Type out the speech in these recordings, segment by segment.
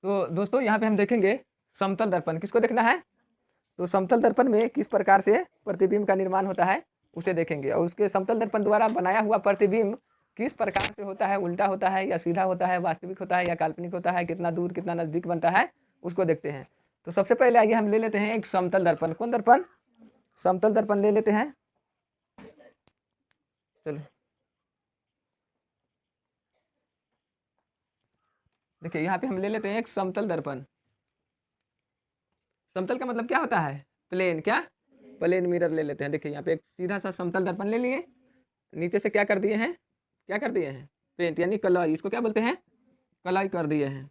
तो दोस्तों यहाँ पे हम देखेंगे समतल दर्पण। किसको देखना है? तो समतल दर्पण में किस प्रकार से प्रतिबिंब का निर्माण होता है उसे देखेंगे, और उसके समतल दर्पण द्वारा बनाया हुआ प्रतिबिंब किस प्रकार से होता है, उल्टा होता है या सीधा होता है, वास्तविक होता है या काल्पनिक होता है, कितना दूर कितना नजदीक बनता है उसको देखते हैं। तो सबसे पहले आइए हम ले लेते हैं एक समतल दर्पण। कौन दर्पण? समतल दर्पण ले लेते हैं। चलो देखिए यहाँ पे हम ले लेते हैं एक समतल दर्पण। समतल का मतलब क्या होता है? प्लेन। क्या? प्लेन मिरर ले लेते हैं। देखिए यहाँ पे एक सीधा सा समतल दर्पण ले लिए, नीचे से क्या कर दिए हैं, क्या कर दिए हैं, पेंट यानी कलई। इसको क्या बोलते हैं? कलाई कर दिए हैं।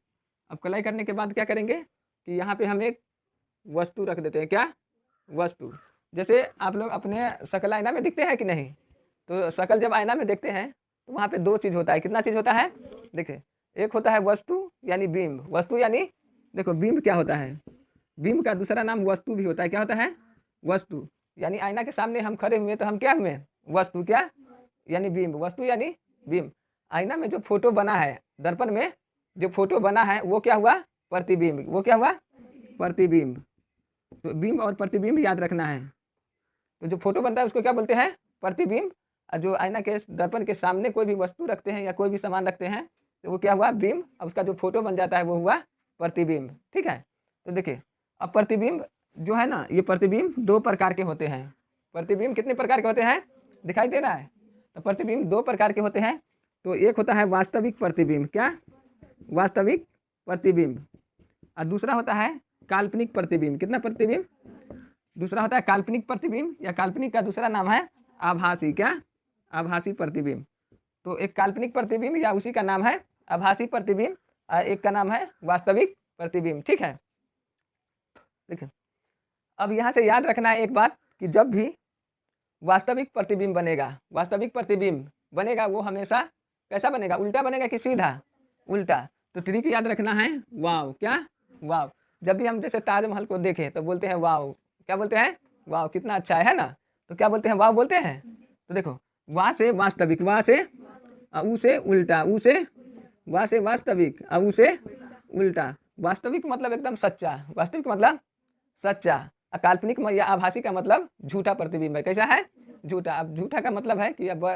अब कलाई करने के बाद क्या करेंगे कि यहाँ पे हम एक वस्तु रख देते हैं। क्या? वस्तु। जैसे आप लोग अपने शकल आईना में दिखते हैं कि नहीं, तो शकल जब आईना में देखते हैं तो वहाँ पे दो चीज़ होता है। कितना चीज़ होता है? देखिए, एक होता है वस्तु यानी बिंब। वस्तु यानी देखो बिंब क्या होता है, बिंब का दूसरा नाम वस्तु भी होता है। क्या होता है? वस्तु। यानी आईना के सामने हम खड़े हुए तो हम क्या हुए? वस्तु। क्या? यानी बिंब। वस्तु यानी बिंब। आईना में जो फोटो बना है, दर्पण में जो फोटो बना है वो क्या हुआ? प्रतिबिंब। वो क्या हुआ? प्रतिबिंब। तो बिंब और प्रतिबिंब याद रखना है। तो जो फोटो बनता है उसको क्या बोलते हैं? प्रतिबिंब। और जो आईना के दर्पण के सामने कोई भी वस्तु रखते हैं या कोई भी सामान रखते हैं तो वो क्या हुआ? बिंब। और उसका जो फोटो बन जाता है वो हुआ प्रतिबिंब। ठीक है। तो देखिए अब प्रतिबिंब जो है ना, ये प्रतिबिंब दो प्रकार के होते हैं। प्रतिबिंब कितने प्रकार के होते हैं? दिखाई दे रहा है? तो प्रतिबिंब दो प्रकार के होते हैं। तो एक होता है वास्तविक प्रतिबिंब। क्या? वास्तविक प्रतिबिंब। और दूसरा होता है काल्पनिक प्रतिबिंब। कितना प्रतिबिंब? दूसरा होता है काल्पनिक प्रतिबिंब, या काल्पनिक का दूसरा नाम है आभासी। क्या? आभासी प्रतिबिंब। तो एक काल्पनिक प्रतिबिंब या उसी का नाम है आभासी प्रतिबिंब, और एक का नाम है वास्तविक प्रतिबिंब। ठीक है। देखिए अब यहाँ से याद रखना है एक बात कि जब भी वास्तविक प्रतिबिंब बनेगा, वास्तविक प्रतिबिंब बनेगा वो हमेशा कैसा बनेगा? उल्टा बनेगा कि सीधा? उल्टा। तो ट्रिक याद रखना है वाव। क्या? वाव। जब भी हम जैसे ताजमहल को देखें तो बोलते हैं वाव। क्या बोलते हैं? वाव, कितना अच्छा है ना। तो क्या बोलते हैं? वाव बोलते हैं। तो देखो वहाँ से वास्तविक, वहाँ से ऊ से उल्टा, ऊ से वहाँ से वास्तविक, ऊ से उल्टा। वास्तविक मतलब एकदम सच्चा, वास्तविक मतलब सच्चा। काल्पनिक या आभासी का मतलब झूठा प्रतिबिंब है। कैसा है? झूठा। अब झूठा का मतलब है कि अब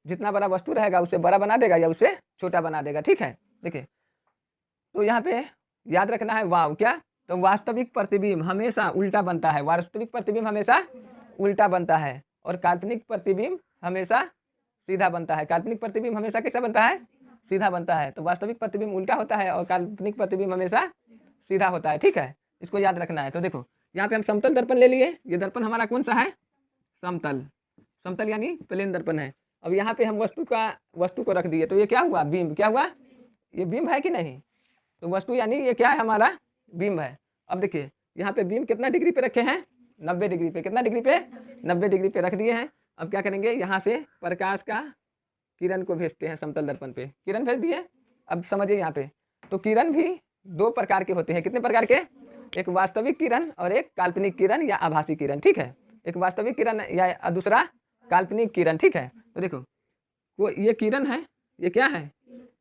जितना बड़ा वस्तु रहेगा उसे बड़ा बना देगा या उसे छोटा बना देगा। ठीक है। देखिए तो यहाँ पे याद रखना है वाव। क्या? तो वास्तविक प्रतिबिंब हमेशा उल्टा बनता है। वास्तविक प्रतिबिंब हमेशा उल्टा बनता है और काल्पनिक प्रतिबिंब हमेशा सीधा बनता है। काल्पनिक प्रतिबिंब हमेशा कैसा बनता है? सीधा बनता है। तो वास्तविक प्रतिबिंब उल्टा होता है और काल्पनिक प्रतिबिंब हमेशा सीधा होता है। ठीक है, इसको याद रखना है। तो देखो यहाँ पे हम समतल दर्पण ले लिए। ये दर्पण हमारा कौन सा है? समतल। समतल यानी प्लेन दर्पण है। अब यहाँ पे हम वस्तु को रख दिए तो ये क्या हुआ? बिंब। क्या हुआ? ये बिंब है कि नहीं? तो वस्तु यानी ये क्या है? हमारा बिंब है। अब देखिए यहाँ पे बिंब कितना डिग्री पे रखे हैं? 90 डिग्री पे। कितना डिग्री पे? 90 डिग्री पे रख दिए हैं। अब क्या करेंगे? यहाँ से प्रकाश का किरण को भेजते हैं समतल दर्पण पे। किरण भेज दिए। अब समझिए यहाँ पे तो किरण भी दो प्रकार के होते हैं। कितने प्रकार के? एक वास्तविक किरण और एक काल्पनिक किरण या आभासी किरण। ठीक है। एक वास्तविक किरण या दूसरा काल्पनिक किरण। ठीक है। तो देखो वो ये किरण है, ये क्या है?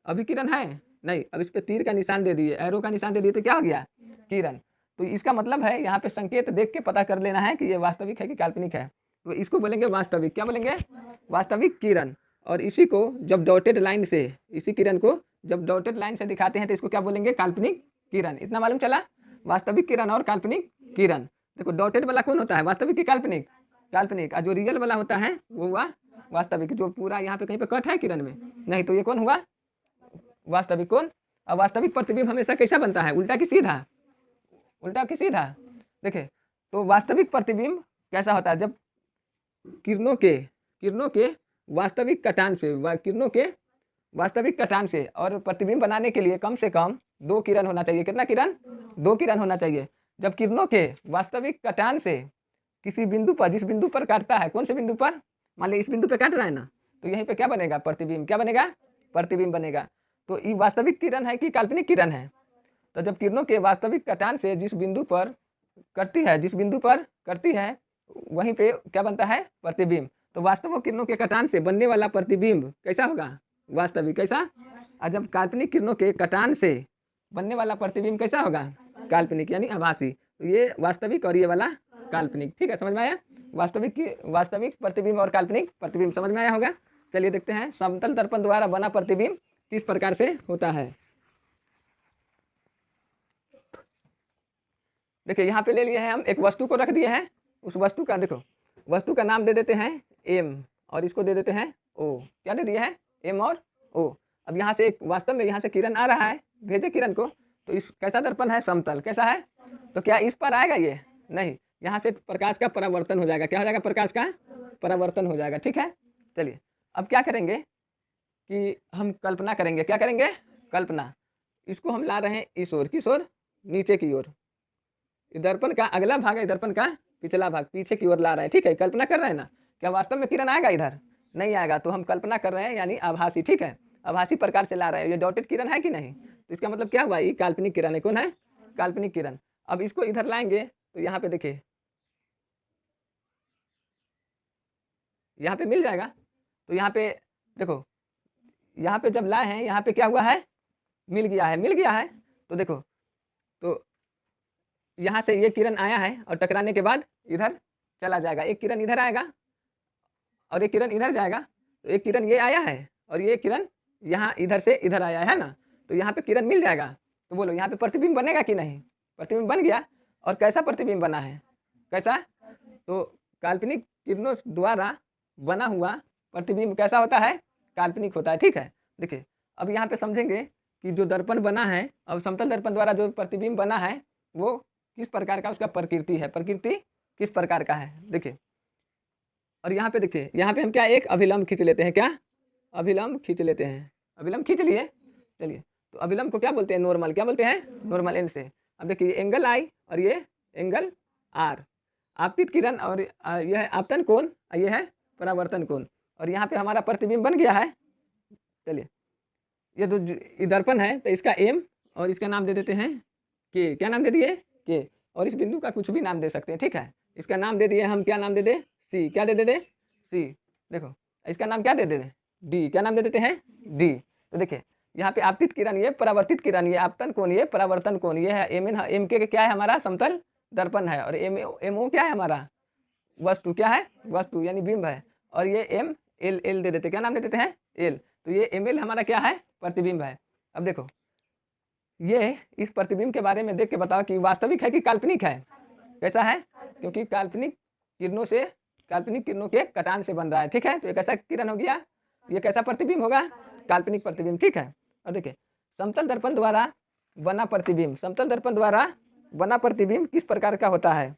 अभी किरण है नहीं। अब इस पे तीर का निशान दे दिए, एरो का निशान दे दिए तो क्या हो गया? किरण। तो इसका मतलब है यहाँ पे संकेत देख के पता कर लेना है कि ये वास्तविक है कि काल्पनिक है। तो इसको बोलेंगे वास्तविक। क्या बोलेंगे? वास्तविक किरण। और इसी को जब डॉटेड लाइन से, इसी किरण को जब डॉटेड लाइन से दिखाते हैं तो इसको क्या बोलेंगे? काल्पनिक किरण। इतना मालूम चला? वास्तविक किरण और काल्पनिक किरण। देखो डॉटेड वाला कौन होता है? वास्तविक की काल्पनिक? काल्पनिक। और जो रियल वाला होता है वो हुआ वास्तविक। जो पूरा यहाँ पे कहीं पे कट है किरण में नहीं, तो ये कौन हुआ? वास्तविक। कौन? अब वास्तविक प्रतिबिंब हमेशा कैसा बनता है? उल्टा कि सीधा? उल्टा कि सीधा? देखिए तो वास्तविक प्रतिबिंब कैसा होता है? जब किरणों के वास्तविक कटान से, किरणों के वास्तविक कटान से, और प्रतिबिंब बनाने के लिए कम से कम 2 किरण होना चाहिए। कितना किरण? 2 किरण होना चाहिए। जब किरणों के वास्तविक कटान से किसी बिंदु पर, जिस बिंदु पर काटता है, कौन से बिंदु पर? मान ली इस बिंदु पे काट रहा है ना, तो यहीं पे क्या बनेगा? प्रतिबिंब। क्या बनेगा? प्रतिबिंब बनेगा। तो ये वास्तविक किरण है कि काल्पनिक किरण है? तो जब किरणों के वास्तविक कटान से जिस बिंदु पर करती है, जिस बिंदु पर करती है वहीं पे क्या बनता है? प्रतिबिंब। तो वास्तविक किरणों के कटान से बनने वाला प्रतिबिंब कैसा होगा? वास्तविक। कैसा? और जब काल्पनिक किरणों के कटान से बनने वाला प्रतिबिंब कैसा होगा? काल्पनिक यानी आभासी। तो ये वास्तविक और ये वाला काल्पनिक। ठीक है, समझ में आया? वास्तविक प्रतिबिंब और काल्पनिक प्रतिबिंब समझ में आया होगा। चलिए देखते हैं समतल दर्पण द्वारा बना प्रतिबिंब किस प्रकार से होता है। देखिए यहाँ पे ले लिए हैं हम, एक वस्तु को रख दिए हैं। उस वस्तु का देखो, वस्तु का नाम दे देते हैं एम और इसको दे देते हैं ओ। क्या दे दिए हैं? एम और ओ। अब यहाँ से वास्तव में यहाँ से किरण आ रहा है, भेजे किरण को, तो इस कैसा दर्पण है? समतल। कैसा है? तो क्या इस पर आएगा ये? नहीं, यहाँ से प्रकाश का परावर्तन हो जाएगा। क्या हो जाएगा? प्रकाश का परावर्तन हो जाएगा। ठीक है, चलिए अब क्या करेंगे कि हम कल्पना करेंगे। क्या करेंगे? कल्पना। इसको हम ला रहे हैं इस ओर, किस ओर? नीचे की ओर। दर्पण का अगला भाग है, दर्पण का पिछला भाग पीछे की ओर ला रहे हैं। ठीक है, कल्पना कर रहे हैं ना। क्या वास्तव में किरण आएगा इधर? नहीं आएगा, तो हम कल्पना कर रहे हैं यानी आभासी। ठीक है, आभासी प्रकार से ला रहे हैं। ये डॉटेड किरण है कि नहीं? तो इसका मतलब क्या हुआ? ये काल्पनिक किरण है। कौन है? काल्पनिक किरण। अब इसको इधर लाएंगे तो यहाँ पे देखिए, यहाँ पे मिल जाएगा। तो यहाँ पे देखो, यहाँ पे जब लाए हैं, यहाँ पे क्या हुआ है? मिल गया है, मिल गया है। तो देखो, तो यहाँ से ये किरण आया है और टकराने के बाद इधर चला जाएगा। एक किरण इधर आएगा और एक किरण इधर जाएगा। तो एक किरण ये आया है और ये किरण यहाँ इधर से इधर आया है ना। तो यहाँ पे किरण मिल जाएगा। तो बोलो यहाँ पे प्रतिबिंब बनेगा कि नहीं? प्रतिबिंब बन गया। और कैसा प्रतिबिंब बना है? कैसा? तो काल्पनिक किरणों द्वारा बना हुआ प्रतिबिंब कैसा होता है? काल्पनिक होता है। ठीक है, देखिए अब यहाँ पे समझेंगे कि जो दर्पण बना है, अब समतल दर्पण द्वारा जो प्रतिबिंब बना है वो किस प्रकार का उसका प्रकृति है। प्रकृति किस प्रकार का है देखिए। और यहाँ पे देखिए, यहाँ पे हम क्या एक अभिलंब खींच लेते हैं। क्या? अभिलंब खींच लेते हैं। अभिलंब खींच लिए। चलिए, तो अभिलंब को क्या बोलते हैं? नॉर्मल। क्या बोलते हैं? नॉर्मल एन से। अब देखिए एंगल आई और ये एंगल आर, आपतित किरण और यह है आपतन कोण, ये है परावर्तन कोण। और यहाँ पे हमारा प्रतिबिंब बन गया है। चलिए, ये जो दर्पण है तो इसका एम और इसका नाम दे देते हैं के। क्या नाम दे दिए? के। और इस बिंदु का कुछ भी नाम दे सकते हैं। ठीक है, इसका नाम दे दिए हम, क्या नाम दे दे? सी। क्या दे दे? सी। देखो इसका नाम क्या दे दे? डी। क्या नाम दे देते हैं? डी। तो देखिए यहाँ पे आपतित किरण, ये परावर्तित किरण, ये आपतन कोण, ये परावर्तन कोण, ये है एम एन। एम के क्या है? हमारा समतल दर्पण है। और एम ओ क्या है? हमारा वस्तु। क्या है? वस्तु यानी बिंब है। और ये एम एल एल दे देते। क्या नाम दे देते हैं? एल। तो ये एम एल हमारा क्या है? प्रतिबिंब है। अब देखो ये इस प्रतिबिंब के बारे में देख के बताओ कि वास्तविक है कि काल्पनिक है। कैसा है? क्योंकि काल्पनिक किरणों से, काल्पनिक किरणों के कटान से बन रहा है। ठीक है, तो ये कैसा किरण हो गया? ये कैसा प्रतिबिंब होगा? काल्पनिक प्रतिबिंब। ठीक है, और देखिए समतल दर्पण द्वारा बना प्रतिबिंब, समतल दर्पण द्वारा बना प्रतिबिंब किस प्रकार का होता है?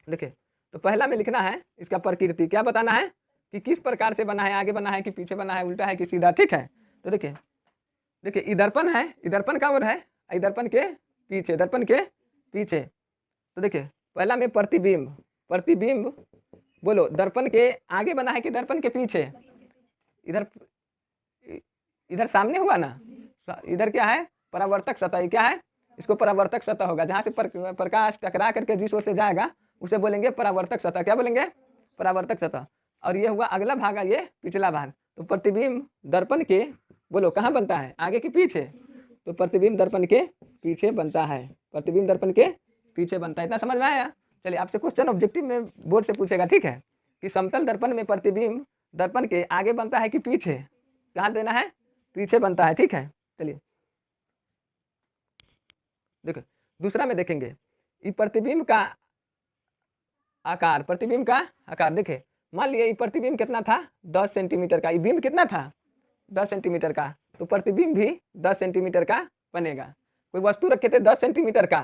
देखिए, तो पहला में लिखना है इसका प्रकृति। क्या बताना है कि किस प्रकार से बना है? आगे बना है कि पीछे बना है, उल्टा है कि सीधा? ठीक है, तो देखिए देखिए ये दर्पण है, ये दर्पण का ओर है, ये दर्पण के पीछे, दर्पण के पीछे। तो देखिए पहला में प्रतिबिंब, प्रतिबिंब बोलो दर्पण के आगे बना है कि दर्पण के पीछे? इधर, इधर सामने हुआ ना। इधर क्या है? परावर्तक सतह। क्या है? इसको परावर्तक सतह होगा। जहाँ से प्रकाश टकरा करके जिस ओर से जाएगा उसे बोलेंगे परावर्तक सतह। क्या बोलेंगे? परावर्तक सतह। और ये हुआ अगला भाग है, ये पिछला भाग। तो प्रतिबिंब दर्पण के बोलो कहाँ बनता है? आगे कि पीछे? तो प्रतिबिंब दर्पण के पीछे बनता है। प्रतिबिंब दर्पण के पीछे बनता है। इतना समझ में आया? चलिए आपसे क्वेश्चन ऑब्जेक्टिव में बोर्ड से पूछेगा। ठीक है, कि समतल दर्पण में प्रतिबिंब दर्पण के आगे बनता है कि पीछे? कहाँ देना है? पीछे बनता है। ठीक है, चलिए देखो दूसरा में देखेंगे ये प्रतिबिंब का आकार। प्रतिबिंब का आकार देखे, मान लिया ये प्रतिबिंब कितना था? 10 सेंटीमीटर का। ये बिंब कितना था? 10 सेंटीमीटर का। तो प्रतिबिंब भी 10 सेंटीमीटर का बनेगा। कोई वस्तु रखे थे 10 सेंटीमीटर का,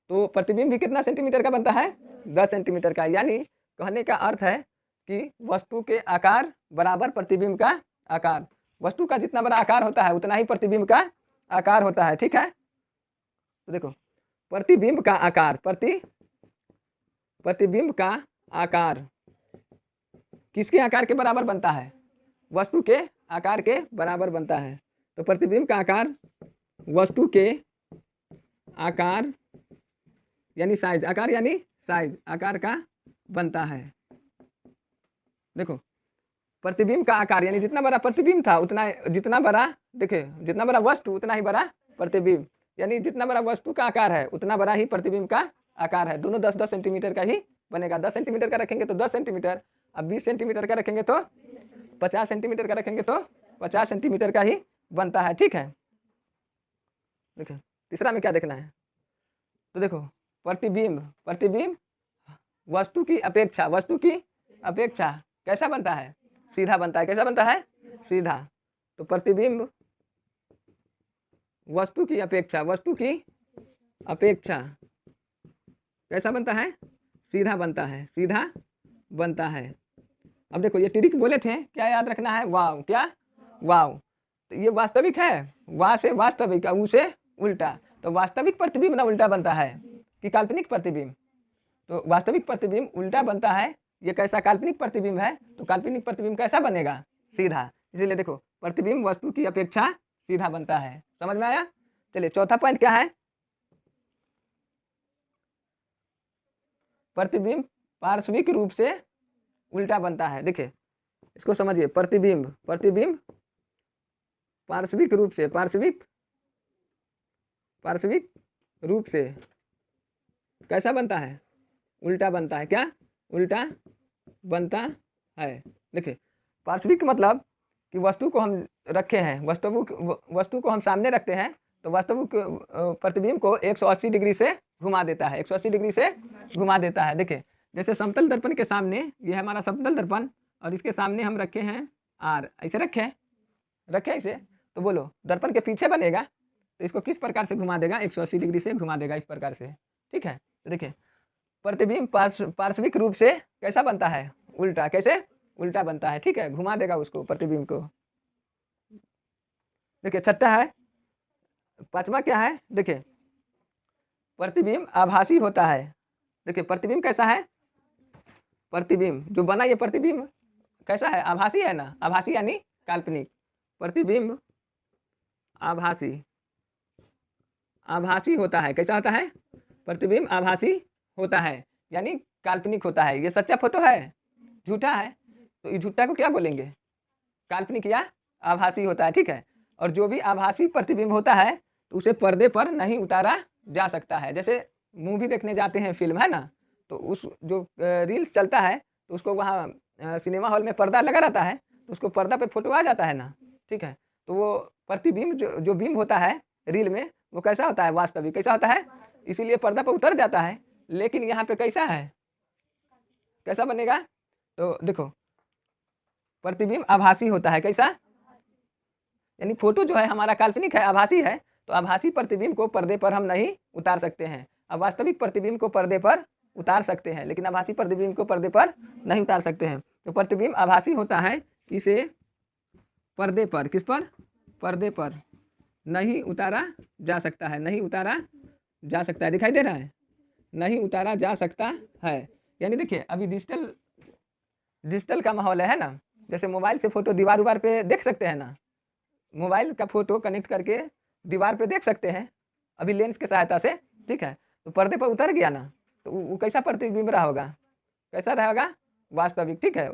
तो प्रतिबिंब भी कितना सेंटीमीटर का बनता है? 10 सेंटीमीटर का। यानी कहने का अर्थ है कि वस्तु के आकार बराबर प्रतिबिंब का आकार। वस्तु का जितना बड़ा आकार होता है उतना ही प्रतिबिंब का आकार होता है। ठीक है, तो देखो प्रतिबिंब का आकार, प्रतिबिंब का आकार किसके आकार के बराबर बनता है? वस्तु के आकार के बराबर बनता है। तो प्रतिबिंब का आकार वस्तु के आकार यानी साइज, आकार यानी साइज, आकार का बनता है। देखो प्रतिबिंब का आकार यानी जितना बड़ा प्रतिबिंब था उतना, जितना बड़ा देखिए जितना बड़ा वस्तु उतना ही बड़ा प्रतिबिंब। यानी जितना बड़ा वस्तु का आकार है उतना बड़ा ही प्रतिबिंब का आकार है। दोनों 10-10 सेंटीमीटर का ही बनेगा। 10 सेंटीमीटर का रखेंगे तो 10 सेंटीमीटर, अब 20 सेंटीमीटर का रखेंगे तो 50 सेंटीमीटर का रखेंगे तो 50 सेंटीमीटर का ही बनता है। ठीक है, देखिए तीसरा में क्या देखना है, तो देखो प्रतिबिंब, प्रतिबिंब वस्तु की अपेक्षा, वस्तु की अपेक्षा कैसा बनता है, सीधा बनता है। कैसा बनता है, सीधा। तो प्रतिबिंब वस्तु की अपेक्षा, वस्तु की अपेक्षा कैसा बनता है, सीधा बनता है, सीधा बनता है। अब देखो ये ट्रिक बोले थे, क्या याद रखना है, वाव, क्या वाव। तो ये वास्तविक है, वा से वास्तविक, ऊ से उल्टा। तो वास्तविक प्रतिबिंब ना उल्टा बनता है कि काल्पनिक प्रतिबिंब, तो वास्तविक प्रतिबिंब उल्टा बनता है। ये कैसा काल्पनिक प्रतिबिंब है, तो काल्पनिक प्रतिबिंब कैसा बनेगा, सीधा। इसीलिए देखो प्रतिबिंब वस्तु की अपेक्षा सीधा बनता है। समझ में आया। चलिए चौथा पॉइंट क्या है, प्रतिबिंब पार्श्विक रूप से उल्टा बनता है। देखिए इसको समझिए, प्रतिबिंब, प्रतिबिंब पार्श्विक रूप से, पार्श्विक, पार्श्विक रूप से कैसा बनता है, उल्टा बनता है। क्या, उल्टा बनता है। देखिए पार्श्विक मतलब कि वस्तु को हम रखे हैं, वस्तु को हम सामने रखते हैं, तो वास्तविक प्रतिबिंब को 180 डिग्री से घुमा देता है, 180 डिग्री से घुमा देता है। देखिए जैसे समतल दर्पण के सामने, ये है हमारा समतल दर्पण, और इसके सामने हम रखे हैं आर, ऐसे रखे ऐसे, तो बोलो दर्पण के पीछे बनेगा तो इसको किस प्रकार से घुमा देगा, 180 डिग्री से घुमा देगा, इस प्रकार से। ठीक है, तो देखिए प्रतिबिंब पार्श्विक रूप से कैसा बनता है, उल्टा। कैसे, उल्टा बनता है। ठीक है, घुमा देगा उसको, प्रतिबिंब को। देखिए छठा है, पांचवा क्या है, देखिए प्रतिबिंब आभासी होता है। देखिए प्रतिबिंब कैसा है, प्रतिबिंब जो बना ये प्रतिबिंब कैसा है, आभासी है ना, आभासी यानी काल्पनिक। प्रतिबिंब आभासी, आभासी होता है। कैसा होता है, प्रतिबिंब आभासी होता है, यानी काल्पनिक होता है। ये सच्चा फोटो है, झूठा है, तो इस झूठा को क्या बोलेंगे, काल्पनिक या आभासी होता है। ठीक है, और जो भी आभासी प्रतिबिंब होता है तो उसे पर्दे पर नहीं उतारा जा सकता है। जैसे मूवी देखने जाते हैं, फिल्म है ना, तो उस जो रील्स चलता है तो उसको वहाँ सिनेमा हॉल में पर्दा लगा रहता है, तो उसको पर्दा पे फोटो आ जाता है ना। ठीक है, तो वो प्रतिबिंब जो बिंब होता है रील में, वो कैसा होता है, वास्तविक। कैसा होता है, इसीलिए पर्दा पर उतर जाता है। लेकिन यहाँ पे कैसा है, कैसा बनेगा, तो देखो प्रतिबिंब आभासी होता है। कैसा, यानी फोटो जो है हमारा काल्पनिक है, आभासी है, तो आभासी प्रतिबिंब को पर्दे पर हम नहीं उतार सकते हैं। अब वास्तविक प्रतिबिंब को पर्दे पर उतार सकते हैं, लेकिन आभासी प्रतिबिंब को पर्दे पर नहीं उतार सकते हैं। तो प्रतिबिंब आभासी होता है, इसे पर्दे पर, किस पर, पर्दे पर नहीं उतारा जा सकता है, नहीं उतारा जा सकता है। दिखाई दे रहा है, नहीं उतारा जा सकता है। यानी देखिए अभी डिजिटल का माहौल है ना, जैसे मोबाइल से फोटो दीवार उवार पे देख सकते हैं ना, मोबाइल का फोटो कनेक्ट करके दीवार पे देख सकते हैं अभी लेंस के सहायता से। ठीक है, तो पर्दे पर उतर गया ना, तो वो कैसा प्रतिबिंब रहा होगा, कैसा रहेगा, वास्तविक। ठीक है,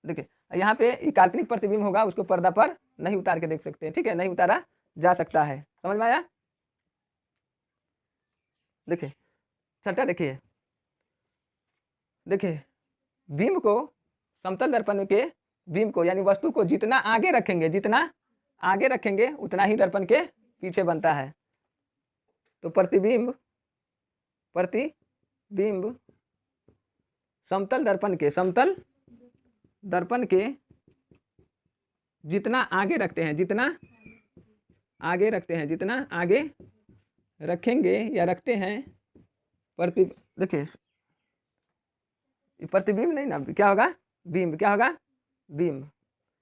देखिए यहाँ पे काल्पनिक प्रतिबिंब होगा, उसको पर्दा पर नहीं उतार के देख सकते हैं। ठीक है, नहीं उतारा जा सकता है। समझ में आया। देखिए छठा, देखिए बिंब को, समतल दर्पण के बिंब को, यानी वस्तु को जितना आगे रखेंगे, जितना आगे रखेंगे उतना ही दर्पण के पीछे बनता है। तो प्रतिबिंब समतल दर्पण के जितना आगे रखते हैं, जितना आगे रखेंगे या रखते हैं, देखिए प्रतिबिंब नहीं ना, क्या होगा, बिंब। क्या होगा, बिंब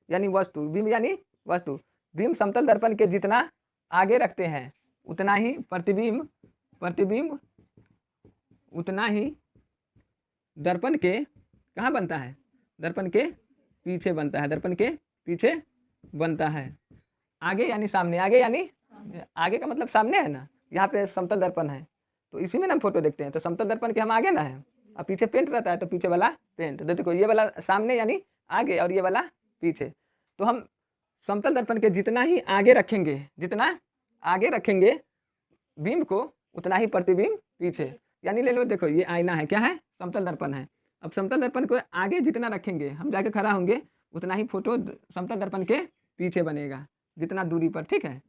यानी वस्तु, बिंब यानी वस्तु। बिंब समतल दर्पण के जितना आगे रखते हैं उतना ही प्रतिबिंब उतना ही दर्पण के कहाँ बनता है, दर्पण के पीछे बनता है, दर्पण के पीछे बनता है। आगे यानी सामने, आगे यानी आगे का मतलब सामने है ना, यहाँ पे समतल दर्पण है तो इसी में ना हम फोटो देखते हैं, तो समतल दर्पण के हम आगे ना है, अब पीछे पेंट रहता है तो पीछे वाला पेंट। देखो ये वाला सामने यानी आगे और ये वाला पीछे। तो हम समतल दर्पण के जितना ही आगे रखेंगे, जितना आगे रखेंगे बिंब को उतना ही प्रतिबिंब पीछे। यानी ले लो, देखो ये आईना है, क्या है, समतल दर्पण है। अब समतल दर्पण को आगे जितना रखेंगे, हम जाके खड़ा होंगे, उतना ही फोटो समतल दर्पण के पीछे बनेगा, जितना दूरी पर, ठीक है।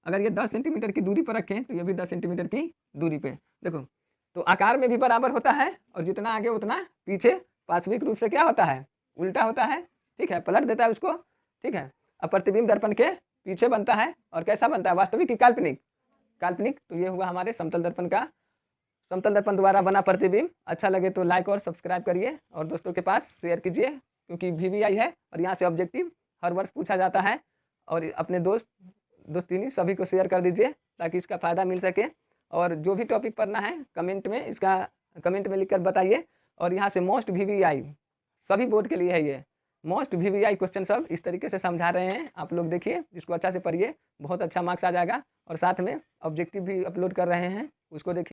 अगर ये 10 सेंटीमीटर की दूरी पर रखें तो ये भी 10 सेंटीमीटर की दूरी पे, देखो तो आकार में भी बराबर होता है, और जितना आगे उतना पीछे पार्श्विक रूप से क्या होता है, उल्टा होता है, ठीक है, पलट देता है उसको, ठीक है। अब प्रतिबिंब दर्पण के पीछे बनता है, और कैसा बनता है, वास्तविक की काल्पनिक, काल्पनिक। तो ये हुआ हमारे समतल दर्पण का, समतल दर्पण द्वारा बना प्रतिबिंब। अच्छा लगे तो लाइक और सब्सक्राइब करिए, और दोस्तों के पास शेयर कीजिए, क्योंकि VVI है और यहाँ से ऑब्जेक्टिव हर वर्ष पूछा जाता है। और अपने दोस्तिनी सभी को शेयर कर दीजिए, ताकि इसका फ़ायदा मिल सके। और जो भी टॉपिक पढ़ना है कमेंट में, इसका कमेंट में लिखकर बताइए। और यहाँ से मोस्ट VVI सभी बोर्ड के लिए है, ये मोस्ट VVI क्वेश्चन सब इस तरीके से समझा रहे हैं। आप लोग देखिए, इसको अच्छा से पढ़िए, बहुत अच्छा मार्क्स आ जाएगा। और साथ में ऑब्जेक्टिव भी अपलोड कर रहे हैं, उसको देखिए।